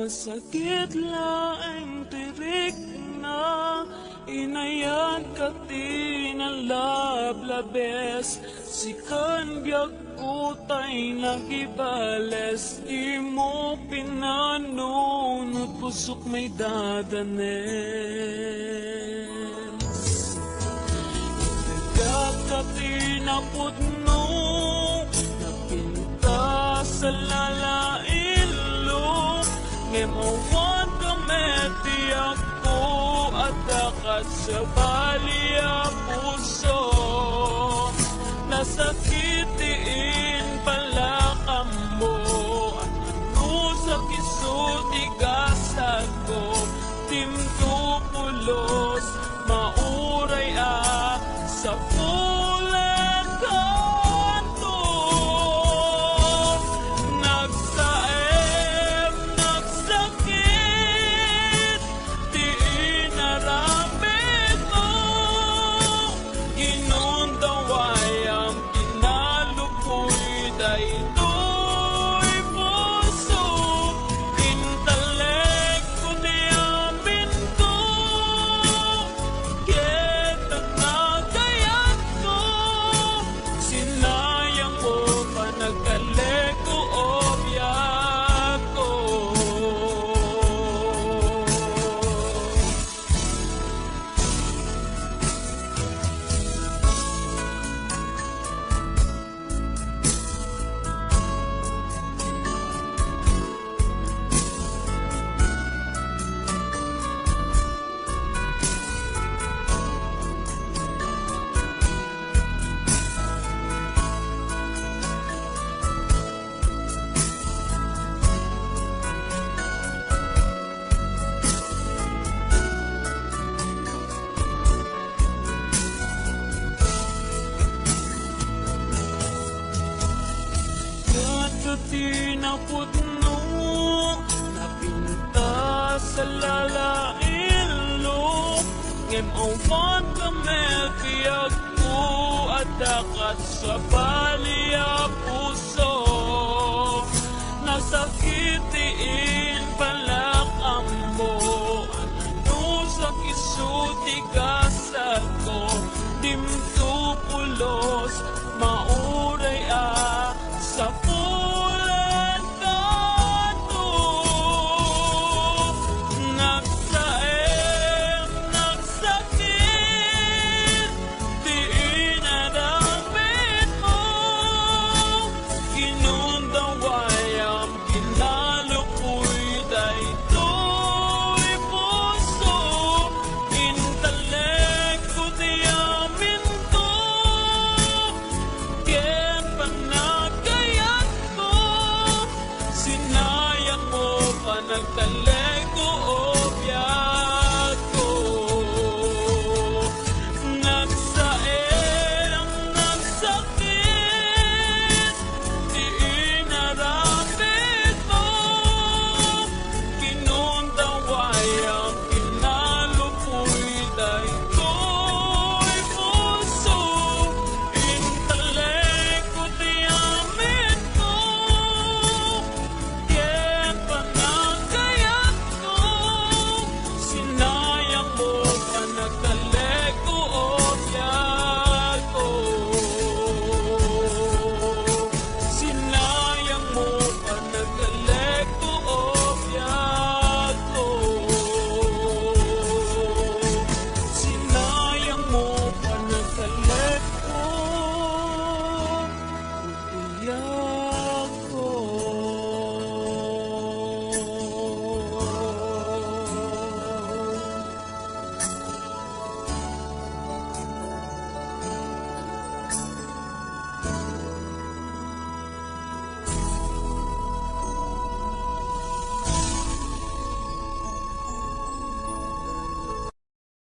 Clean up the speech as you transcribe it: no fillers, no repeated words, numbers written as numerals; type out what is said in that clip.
masakit laing tirik na inayan ka tinalablabes sikan biag utay nagibales di mo pinanunod pusok may dadanes nagkakatinapudno napinta sa lalailo ngemawad kameti ako at dakat sa baliya puso nasakitiin pala kamo at ano sa kisutigasag ko timtupulos mauray sa pulang kanto nagsaem nagsakit di inaramid mo inundaway ang pinalupoy daytoy puso intelekto di amin ko ketag nagayat ko sinayang mo pa nagkaleko obyak ko tinapudno napinta sa lalailo ngemawan kami piyag ko at dakat sa baliya puso